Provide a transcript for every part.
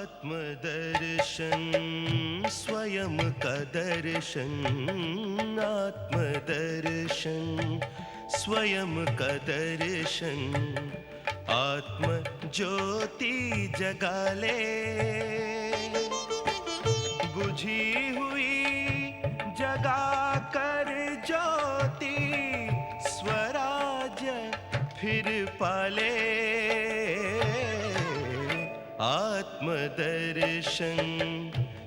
आत्मदर्शन स्वयं का दर्शन, आत्मदर्शन स्वयं का दर्शन, आत्म ज्योति जगा ले, बुझी हुई जगा कर ज्योति, स्वराज्य फिर पाले। आत्मदर्शन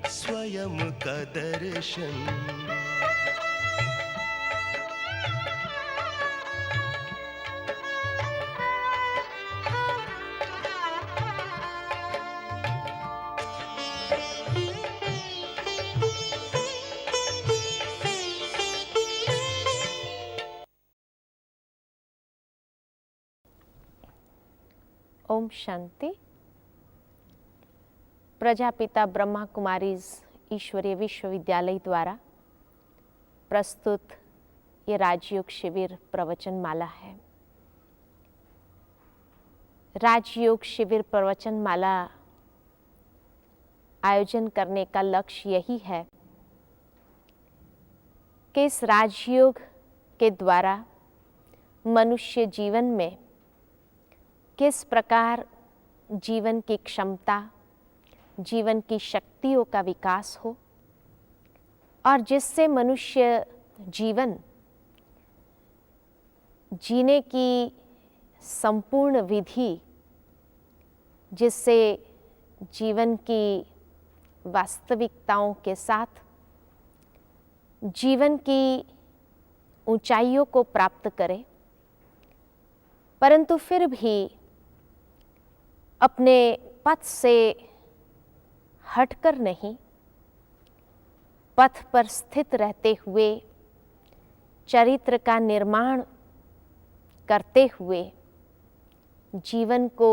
स्वयं का दर्शन। ओम शांति। प्रजापिता ब्रह्मा कुमारीज ईश्वरीय विश्वविद्यालय द्वारा प्रस्तुत ये राजयोग शिविर प्रवचन माला है। राजयोग शिविर प्रवचन माला आयोजन करने का लक्ष्य यही है कि इस राजयोग के द्वारा मनुष्य जीवन में किस प्रकार जीवन की क्षमता, जीवन की शक्तियों का विकास हो और जिससे मनुष्य जीवन जीने की संपूर्ण विधि, जिससे जीवन की वास्तविकताओं के साथ जीवन की ऊंचाइयों को प्राप्त करे, परंतु फिर भी अपने पथ से हटकर नहीं, पथ पर स्थित रहते हुए चरित्र का निर्माण करते हुए जीवन को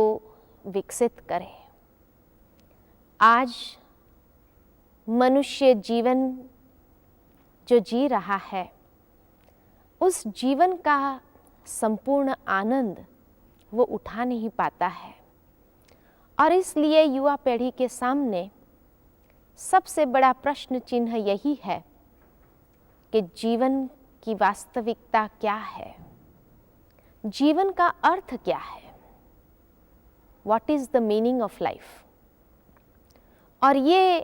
विकसित करें। आज मनुष्य जीवन जो जी रहा है, उस जीवन का संपूर्ण आनंद वो उठा नहीं पाता है और इसलिए युवा पीढ़ी के सामने सबसे बड़ा प्रश्न चिन्ह यही है कि जीवन की वास्तविकता क्या है, जीवन का अर्थ क्या है, what is the meaning of life. और ये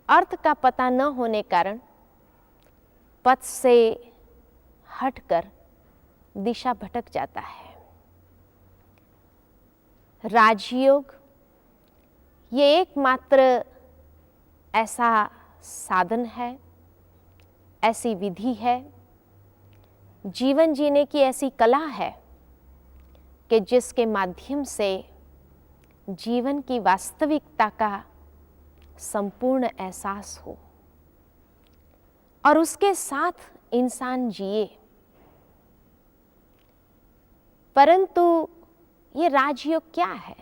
अर्थ का पता न होने कारण पथ से हटकर दिशा भटक जाता है। राजयोग ये एकमात्र ऐसा साधन है, ऐसी विधि है, जीवन जीने की ऐसी कला है कि जिसके माध्यम से जीवन की वास्तविकता का संपूर्ण एहसास हो और उसके साथ इंसान जिए। परंतु ये राजयोग क्या है?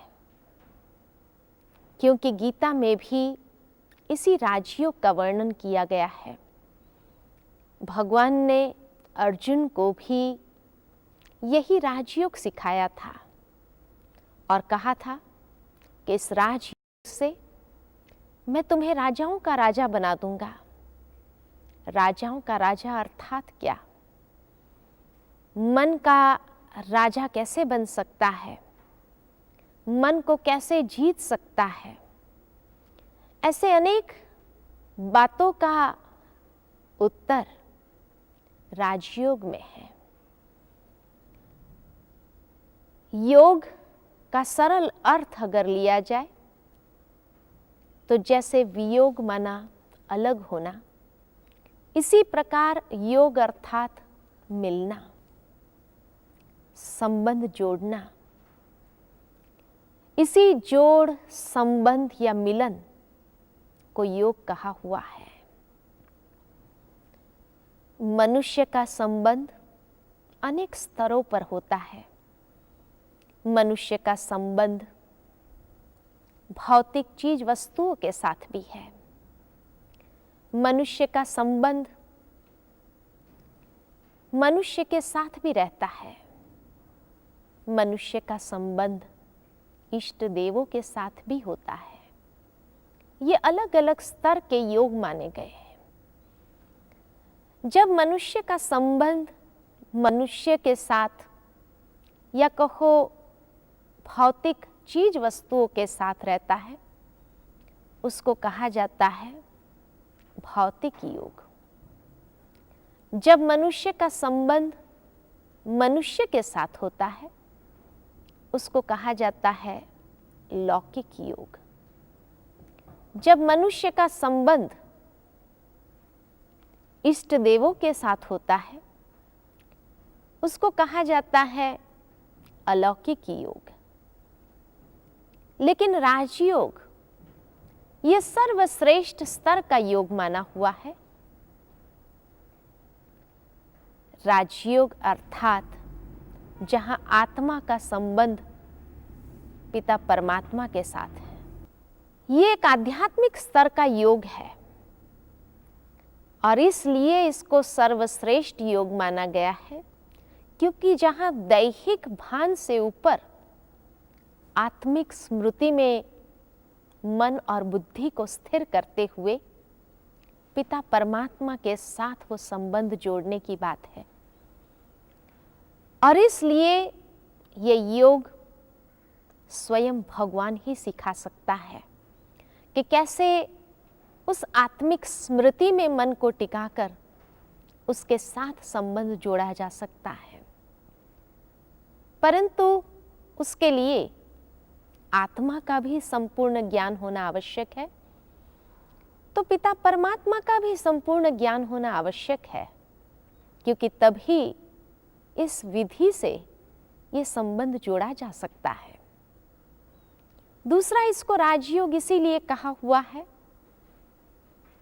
क्योंकि गीता में भी इसी राजयोग का वर्णन किया गया है। भगवान ने अर्जुन को भी यही राजयोग सिखाया था और कहा था कि इस राजयोग से मैं तुम्हें राजाओं का राजा बना दूंगा। राजाओं का राजा अर्थात क्या? मन का राजा कैसे बन सकता है, मन को कैसे जीत सकता है, ऐसे अनेक बातों का उत्तर राजयोग में है। योग का सरल अर्थ अगर लिया जाए तो जैसे वियोग माना अलग होना, इसी प्रकार योग अर्थात मिलना, संबंध जोड़ना। इसी जोड़, संबंध या मिलन को योग कहा हुआ है। मनुष्य का संबंध अनेक स्तरों पर होता है। मनुष्य का संबंध भौतिक चीज वस्तुओं के साथ भी है। मनुष्य का संबंध मनुष्य के साथ भी रहता है। मनुष्य का संबंध इष्ट देवों के साथ भी होता है। ये अलग अलग स्तर के योग माने गए हैं। जब मनुष्य का संबंध मनुष्य के साथ या कहो भौतिक चीज वस्तुओं के साथ रहता है, उसको कहा जाता है भौतिक योग। जब मनुष्य का संबंध मनुष्य के साथ होता है, उसको कहा जाता है लौकिक योग। जब मनुष्य का संबंध इष्ट देवों के साथ होता है, उसको कहा जाता है अलौकिक योग। लेकिन राजयोग ये सर्वश्रेष्ठ स्तर का योग माना हुआ है। राजयोग अर्थात जहां आत्मा का संबंध पिता परमात्मा के साथ है, ये एक आध्यात्मिक स्तर का योग है और इसलिए इसको सर्वश्रेष्ठ योग माना गया है, क्योंकि जहां दैहिक भान से ऊपर आत्मिक स्मृति में मन और बुद्धि को स्थिर करते हुए पिता परमात्मा के साथ वो संबंध जोड़ने की बात है। और इसलिए ये योग स्वयं भगवान ही सिखा सकता है कि कैसे उस आत्मिक स्मृति में मन को टिकाकर उसके साथ संबंध जोड़ा जा सकता है। परंतु उसके लिए आत्मा का भी संपूर्ण ज्ञान होना आवश्यक है, तो पिता परमात्मा का भी संपूर्ण ज्ञान होना आवश्यक है, क्योंकि तभी इस विधि से ये संबंध जोड़ा जा सकता है। दूसरा, इसको राजयोग इसीलिए कहा हुआ है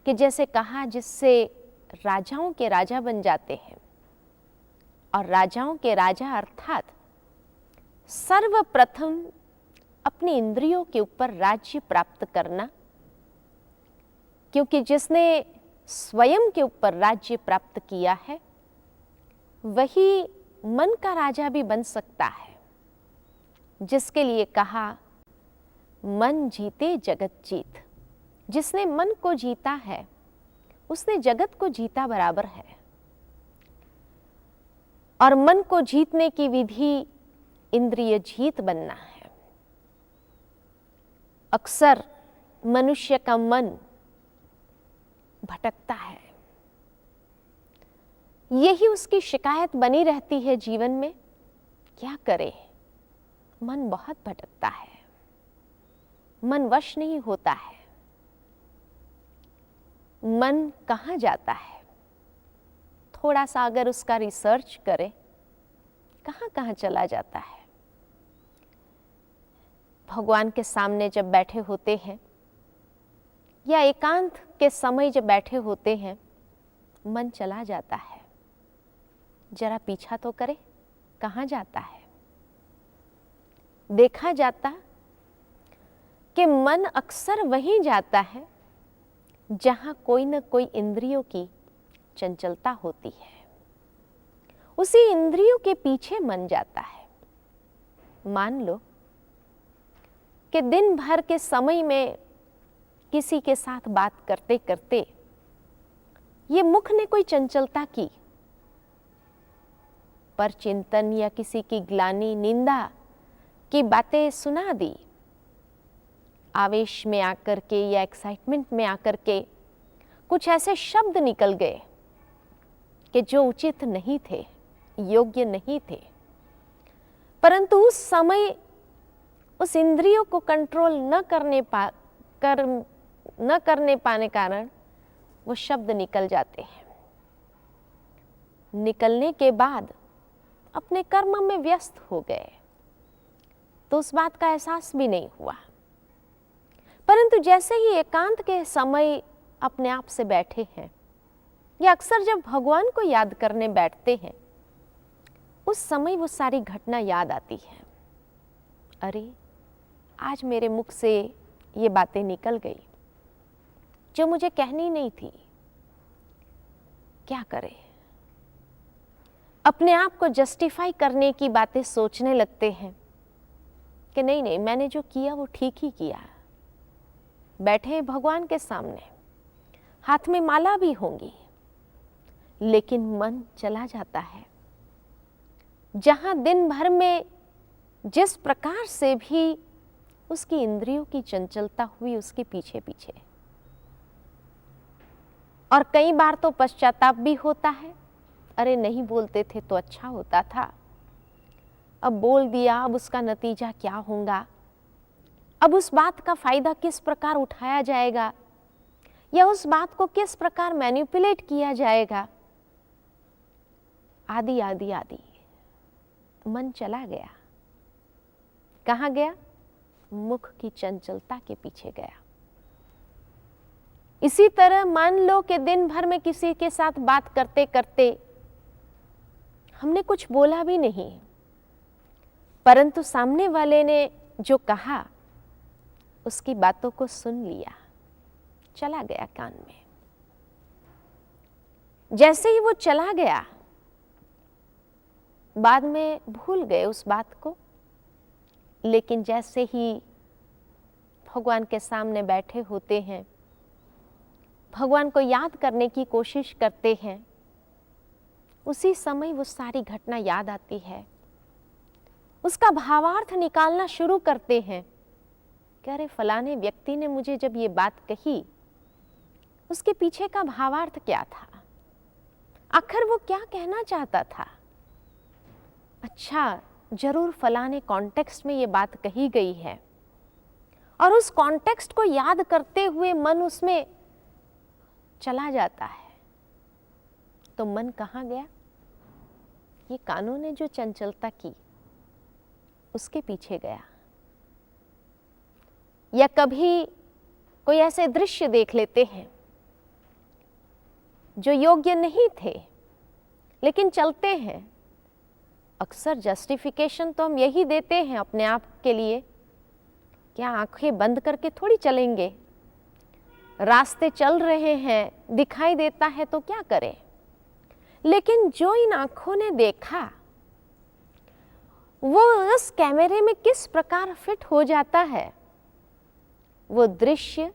कि जैसे कहा जिससे राजाओं के राजा बन जाते हैं, और राजाओं के राजा अर्थात सर्वप्रथम अपनी इंद्रियों के ऊपर राज्य प्राप्त करना, क्योंकि जिसने स्वयं के ऊपर राज्य प्राप्त किया है वही मन का राजा भी बन सकता है, जिसके लिए कहा मन जीते जगत जीत। जिसने मन को जीता है उसने जगत को जीता बराबर है। और मन को जीतने की विधि इंद्रिय जीत बनना है। अक्सर मनुष्य का मन भटकता है, यही उसकी शिकायत बनी रहती है जीवन में। क्या करे, मन बहुत भटकता है, मन वश नहीं होता है। मन कहाँ जाता है, थोड़ा सा अगर उसका रिसर्च करे, कहाँ कहाँ चला जाता है। भगवान के सामने जब बैठे होते हैं या एकांत के समय जब बैठे होते हैं, मन चला जाता है। जरा पीछा तो करे, कहाँ जाता है। देखा जाता कि मन अक्सर वहीं जाता है जहां कोई न कोई इंद्रियों की चंचलता होती है। उसी इंद्रियों के पीछे मन जाता है। मान लो कि दिन भर के समय में किसी के साथ बात करते करते ये मुख ने कोई चंचलता की, पर चिंतन या किसी की ग्लानि निंदा की बातें सुना दी, आवेश में आकर के या एक्साइटमेंट में आकर के कुछ ऐसे शब्द निकल गए कि जो उचित नहीं थे, योग्य नहीं थे, परंतु उस समय उस इंद्रियों को कंट्रोल न करने पाने कारण वो शब्द निकल जाते हैं। निकलने के बाद अपने कर्म में व्यस्त हो गए तो उस बात का एहसास भी नहीं हुआ। परंतु जैसे ही एकांत के समय अपने आप से बैठे हैं या अक्सर जब भगवान को याद करने बैठते हैं, उस समय वो सारी घटना याद आती है। अरे, आज मेरे मुख से ये बातें निकल गई जो मुझे कहनी नहीं थी। क्या करें, अपने आप को जस्टिफाई करने की बातें सोचने लगते हैं कि नहीं नहीं, मैंने जो किया वो ठीक ही किया। बैठे हैं भगवान के सामने, हाथ में माला भी होंगी, लेकिन मन चला जाता है। जहां दिन भर में जिस प्रकार से भी उसकी इंद्रियों की चंचलता हुई उसके पीछे पीछे, और कई बार तो पश्चाताप भी होता है, अरे नहीं बोलते थे तो अच्छा होता था, अब बोल दिया, अब उसका नतीजा क्या होगा, अब उस बात का फायदा किस प्रकार उठाया जाएगा, या उस बात को किस प्रकार मैनिपुलेट किया जाएगा, आदि आदि आदि। मन चला गया। कहाँ गया? मुख की चंचलता के पीछे गया। इसी तरह मान लो कि दिन भर में किसी के साथ बात करते करते हमने कुछ बोला भी नहीं, परंतु सामने वाले ने जो कहा उसकी बातों को सुन लिया, चला गया कान में। जैसे ही वो चला गया, बाद में भूल गए उस बात को, लेकिन जैसे ही भगवान के सामने बैठे होते हैं, भगवान को याद करने की कोशिश करते हैं, उसी समय वो सारी घटना याद आती है, उसका भावार्थ निकालना शुरू करते हैं कि अरे फलाने व्यक्ति ने मुझे जब ये बात कही, उसके पीछे का भावार्थ क्या था, आखिर वो क्या कहना चाहता था। अच्छा, जरूर फलाने कॉन्टेक्स्ट में ये बात कही गई है, और उस कॉन्टेक्स्ट को याद करते हुए मन उसमें चला जाता है। तो मन कहाँ गया? ये कानों ने जो चंचलता की उसके पीछे गया। या कभी कोई ऐसे दृश्य देख लेते हैं जो योग्य नहीं थे, लेकिन चलते हैं। अक्सर जस्टिफिकेशन तो हम यही देते हैं अपने आप के लिए, क्या आंखें बंद करके थोड़ी चलेंगे, रास्ते चल रहे हैं, दिखाई देता है तो क्या करें। लेकिन जो इन आंखों ने देखा वो उस कैमरे में किस प्रकार फिट हो जाता है। वो दृश्य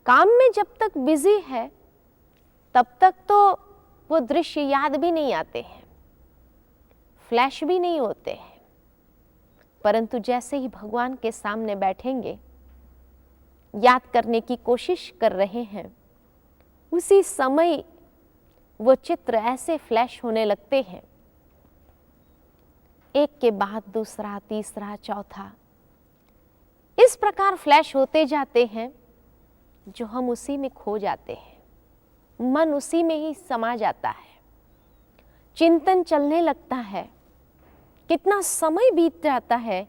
काम में जब तक बिजी है तब तक तो वो दृश्य याद भी नहीं आते हैं, फ्लैश भी नहीं होते हैं, परंतु जैसे ही भगवान के सामने बैठेंगे, याद करने की कोशिश कर रहे हैं, उसी समय वो चित्र ऐसे फ्लैश होने लगते हैं, एक के बाद दूसरा, तीसरा, चौथा, इस प्रकार फ्लैश होते जाते हैं जो हम उसी में खो जाते हैं, मन उसी में ही समा जाता है, चिंतन चलने लगता है, कितना समय बीत जाता है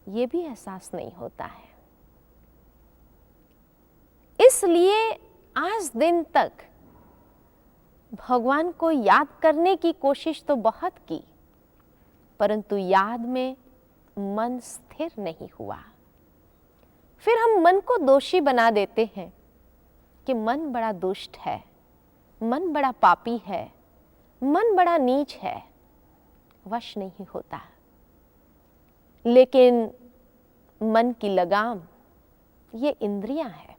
ये भी एहसास नहीं होता है। इसलिए आज दिन तक भगवान को याद करने की कोशिश तो बहुत की, परंतु याद में मन स्थिर नहीं हुआ। फिर हम मन को दोषी बना देते हैं कि मन बड़ा दुष्ट है, मन बड़ा पापी है, मन बड़ा नीच है, वश नहीं होता। लेकिन मन की लगाम ये इंद्रियां है,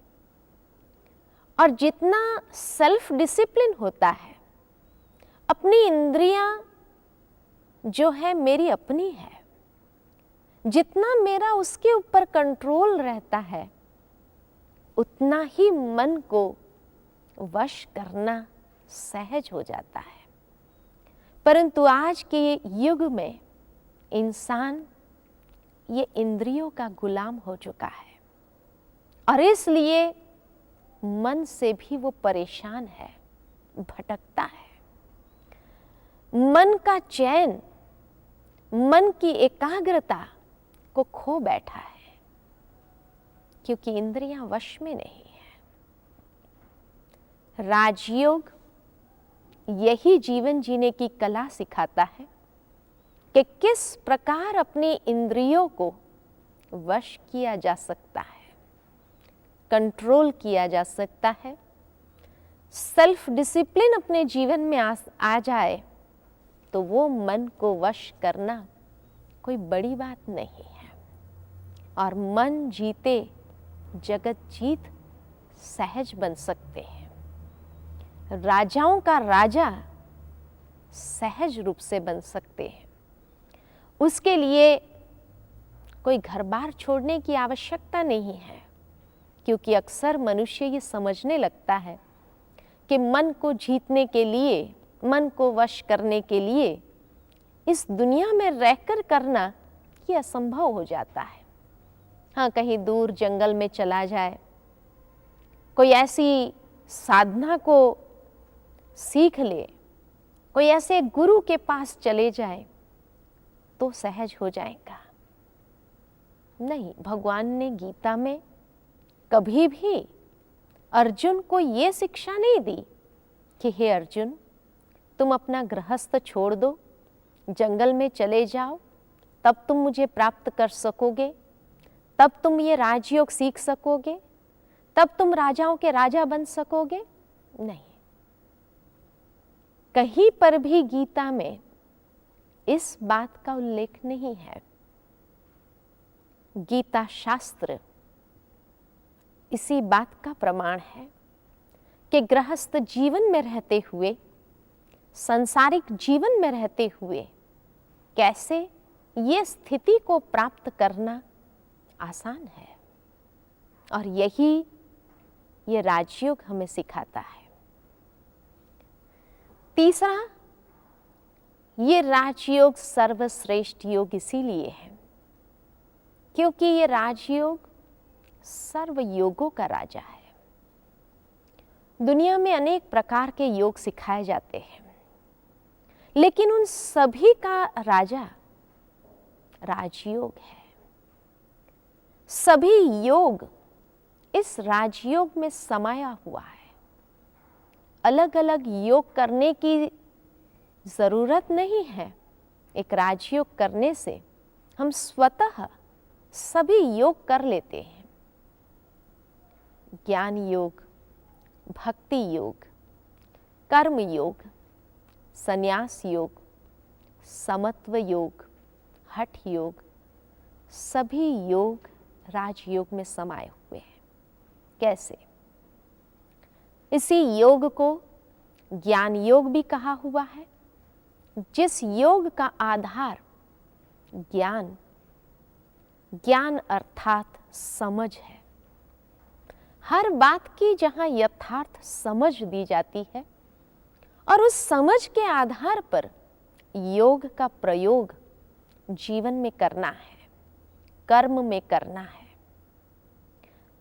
और जितना सेल्फ डिसिप्लिन होता है, अपनी इंद्रियां जो है मेरी अपनी है, जितना मेरा उसके ऊपर कंट्रोल रहता है, उतना ही मन को वश करना सहज हो जाता है। परंतु आज के युग में इंसान ये इंद्रियों का गुलाम हो चुका है, और इसलिए मन से भी वो परेशान है, भटकता है। मन का चैन, मन की एकाग्रता को खो बैठा है, क्योंकि इंद्रियां वश में नहीं है। राजयोग यही जीवन जीने की कला सिखाता है कि किस प्रकार अपनी इंद्रियों को वश किया जा सकता है, कंट्रोल किया जा सकता है। सेल्फ डिसिप्लिन अपने जीवन में आ जाए तो वो मन को वश करना कोई बड़ी बात नहीं है। और मन जीते जगत जीत सहज बन सकते हैं। राजाओं का राजा सहज रूप से बन सकते हैं। उसके लिए कोई घर बार छोड़ने की आवश्यकता नहीं है, क्योंकि अक्सर मनुष्य ये समझने लगता है कि मन को जीतने के लिए, मन को वश करने के लिए इस दुनिया में रहकर करना ये असंभव हो जाता है। हाँ, कहीं दूर जंगल में चला जाए, कोई ऐसी साधना को सीख ले, कोई ऐसे गुरु के पास चले जाए तो सहज हो जाएगा। नहीं, भगवान ने गीता में कभी भी अर्जुन को ये शिक्षा नहीं दी कि हे अर्जुन, तुम अपना गृहस्थ छोड़ दो, जंगल में चले जाओ, तब तुम मुझे प्राप्त कर सकोगे, तब तुम ये राजयोग सीख सकोगे, तब तुम राजाओं के राजा बन सकोगे। नहीं, कहीं पर भी गीता में इस बात का उल्लेख नहीं है। गीता शास्त्र इसी बात का प्रमाण है कि गृहस्थ जीवन में रहते हुए, सांसारिक जीवन में रहते हुए कैसे ये स्थिति को प्राप्त करना आसान है। और यही ये राजयोग हमें सिखाता है। तीसरा, ये राजयोग सर्वश्रेष्ठ योग इसीलिए है क्योंकि ये राजयोग सर्व योगों का राजा है। दुनिया में अनेक प्रकार के योग सिखाए जाते हैं, लेकिन उन सभी का राजा राजयोग है। सभी योग इस राजयोग में समाया हुआ है। अलग अलग योग करने की जरूरत नहीं है। एक राजयोग करने से हम स्वतः सभी योग कर लेते हैं। ज्ञान योग, भक्ति योग, कर्म योग, संन्यास योग, समत्व योग, हठ योग, सभी योग राजयोग में समाये हुए हैं। कैसे? इसी योग को ज्ञान योग भी कहा हुआ है, जिस योग का आधार ज्ञान, ज्ञान अर्थात समझ है। हर बात की जहां यथार्थ समझ दी जाती है और उस समझ के आधार पर योग का प्रयोग जीवन में करना है, कर्म में करना है।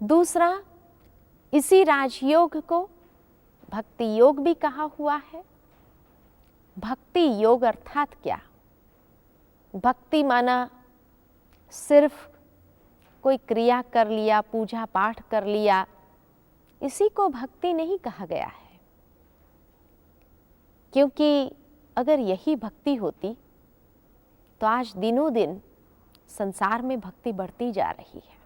दूसरा, इसी राजयोग को भक्ति योग भी कहा हुआ है। भक्ति योग अर्थात क्या? भक्ति माना सिर्फ कोई क्रिया कर लिया, पूजा पाठ कर लिया, इसी को भक्ति नहीं कहा गया है। क्योंकि अगर यही भक्ति होती तो आज दिनों दिन संसार में भक्ति बढ़ती जा रही है।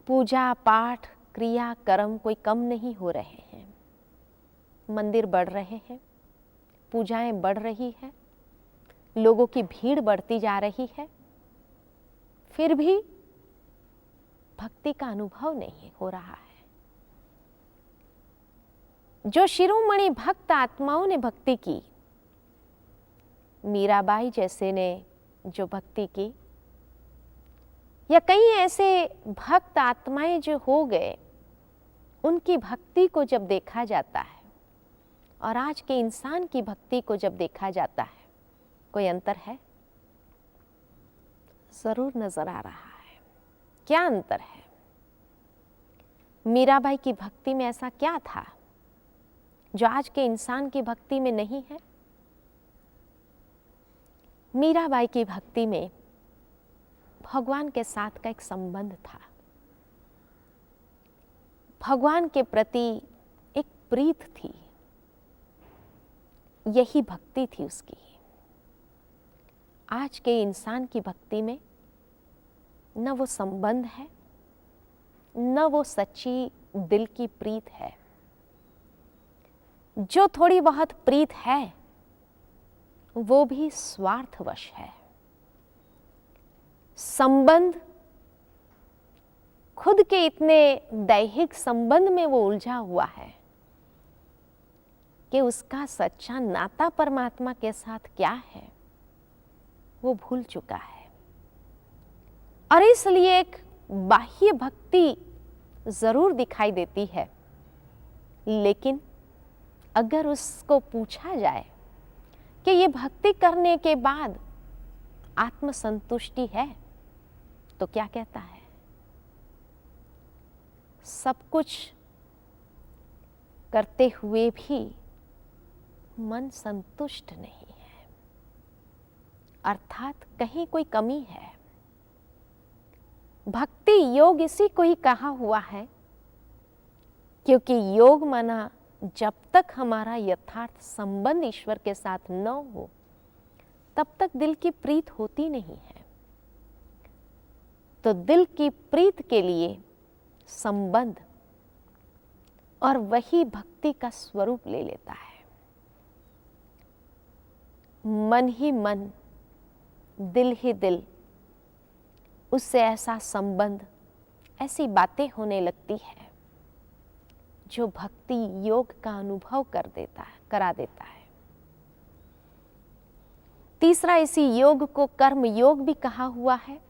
पूजा पाठ, क्रिया कर्म कोई कम नहीं हो रहे हैं। मंदिर बढ़ रहे हैं, पूजाएं बढ़ रही है, लोगों की भीड़ बढ़ती जा रही है, फिर भी भक्ति का अनुभव नहीं हो रहा है। जो शिरोमणि भक्त आत्माओं ने भक्ति की, मीराबाई जैसे ने जो भक्ति की, या कई ऐसे भक्त आत्माएं जो हो गए, उनकी भक्ति को जब देखा जाता है और आज के इंसान की भक्ति को जब देखा जाता है, कोई अंतर है? जरूर नजर आ रहा है। क्या अंतर है? मीराबाई की भक्ति में ऐसा क्या था जो आज के इंसान की भक्ति में नहीं है? मीराबाई की भक्ति में भगवान के साथ का एक संबंध था। भगवान के प्रति एक प्रीत थी, यही भक्ति थी उसकी। आज के इंसान की भक्ति में न वो संबंध है, न वो सच्ची दिल की प्रीत है। जो थोड़ी बहुत प्रीत है वो भी स्वार्थवश है। संबंध खुद के इतने दैहिक संबंध में वो उलझा हुआ है कि उसका सच्चा नाता परमात्मा के साथ क्या है वो भूल चुका है। और इसलिए एक बाह्य भक्ति जरूर दिखाई देती है, लेकिन अगर उसको पूछा जाए कि ये भक्ति करने के बाद आत्मसंतुष्टि है, तो क्या कहता है? सब कुछ करते हुए भी मन संतुष्ट नहीं है, अर्थात कहीं कोई कमी है। भक्ति योग इसी को ही कहा हुआ है, क्योंकि योग माना जब तक हमारा यथार्थ संबंध ईश्वर के साथ न हो तब तक दिल की प्रीत होती नहीं है। तो दिल की प्रीत के लिए संबंध और वही भक्ति का स्वरूप ले लेता है। मन ही मन, दिल ही दिल, उससे ऐसा संबंध, ऐसी बातें होने लगती है जो भक्ति योग का अनुभव करा देता है। तीसरा, इसी योग को कर्म योग भी कहा हुआ है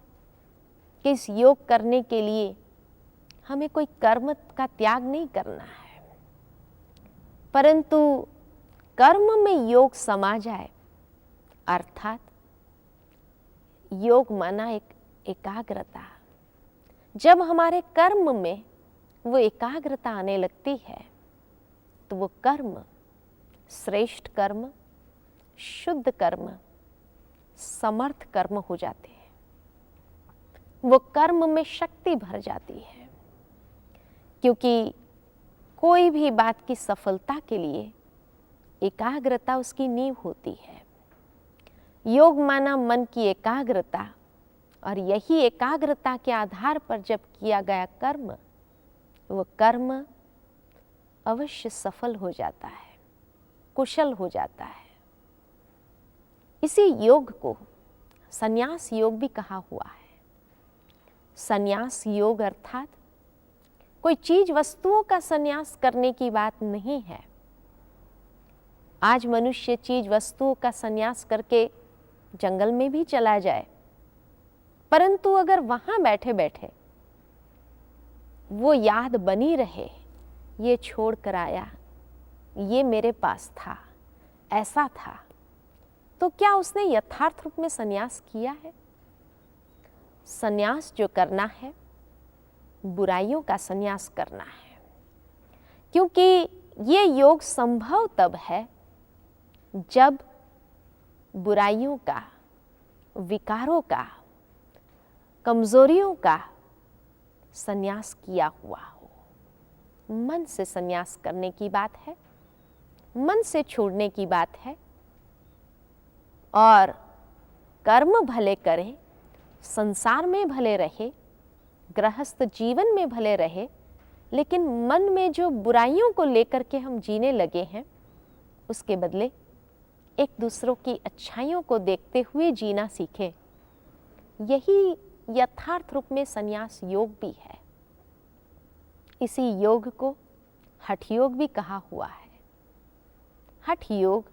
कि इस योग करने के लिए हमें कोई कर्म का त्याग नहीं करना है, परंतु कर्म में योग समा जाए, अर्थात योग माना एक एकाग्रता। जब हमारे कर्म में वो एकाग्रता आने लगती है तो वो कर्म श्रेष्ठ कर्म, शुद्ध कर्म, समर्थ कर्म हो जाते हैं। वो कर्म में शक्ति भर जाती है, क्योंकि कोई भी बात की सफलता के लिए एकाग्रता उसकी नींव होती है। योग माना मन की एकाग्रता, और यही एकाग्रता के आधार पर जब किया गया कर्म, वो कर्म अवश्य सफल हो जाता है, कुशल हो जाता है। इसी योग को संन्यास योग भी कहा हुआ है। संन्यास योग अर्थात कोई चीज वस्तुओं का संन्यास करने की बात नहीं है। आज मनुष्य चीज वस्तुओं का संन्यास करके जंगल में भी चला जाए, परंतु अगर वहां बैठे बैठे वो याद बनी रहे, ये छोड़ कर आया, ये मेरे पास था, ऐसा था, तो क्या उसने यथार्थ रूप में संन्यास किया है? संन्यास जो करना है, बुराइयों का संन्यास करना है, क्योंकि ये योग संभव तब है जब बुराइयों का, विकारों का, कमजोरियों का संन्यास किया हुआ हो। मन से संन्यास करने की बात है, मन से छोड़ने की बात है। और कर्म भले करें, संसार में भले रहे, गृहस्थ जीवन में भले रहे, लेकिन मन में जो बुराइयों को लेकर के हम जीने लगे हैं, उसके बदले एक दूसरों की अच्छाइयों को देखते हुए जीना सीखें। यही यथार्थ रूप में संन्यास योग भी है। इसी योग को हठ योग भी कहा हुआ है। हठ योग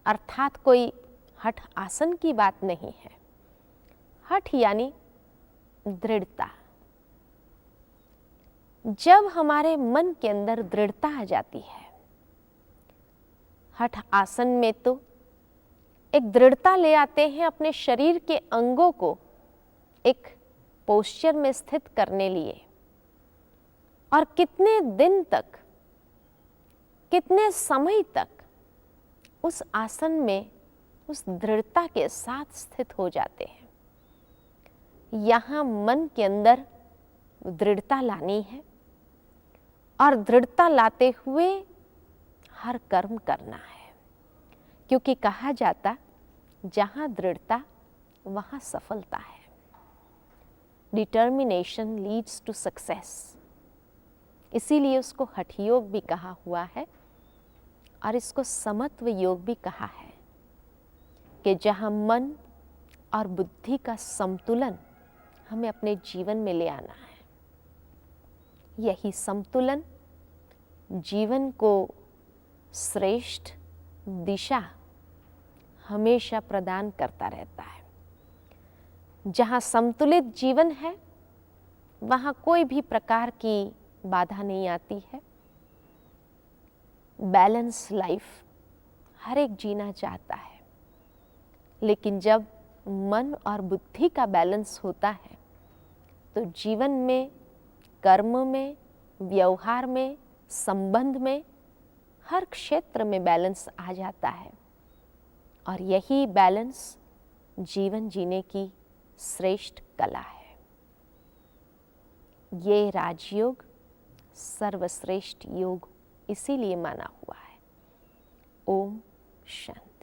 अर्थात कोई हठ आसन की बात नहीं है। हठ यानी दृढ़ता। जब हमारे मन के अंदर दृढ़ता आ जाती है, हठ आसन में तो एक दृढ़ता ले आते हैं अपने शरीर के अंगों को एक पोस्चर में स्थित करने लिए, और कितने दिन तक, कितने समय तक उस आसन में उस दृढ़ता के साथ स्थित हो जाते हैं। यहाँ मन के अंदर दृढ़ता लानी है और दृढ़ता लाते हुए हर कर्म करना है, क्योंकि कहा जाता जहाँ दृढ़ता वहाँ सफलता है। डिटर्मिनेशन लीड्स टू सक्सेस, इसीलिए उसको हठ योग भी कहा हुआ है और इसको समत्व योग भी कहा है कि जहाँ मन और बुद्धि का संतुलन हमें अपने जीवन में ले आना है। यही संतुलन जीवन को श्रेष्ठ दिशा हमेशा प्रदान करता रहता है। जहाँ संतुलित जीवन है वहाँ कोई भी प्रकार की बाधा नहीं आती है। बैलेंस लाइफ हर एक जीना चाहता है, लेकिन जब मन और बुद्धि का बैलेंस होता है तो जीवन में, कर्म में, व्यवहार में, संबंध में, हर क्षेत्र में बैलेंस आ जाता है। और यही बैलेंस जीवन जीने की श्रेष्ठ कला है। ये राजयोग सर्वश्रेष्ठ योग इसीलिए माना हुआ है। ओम शांति।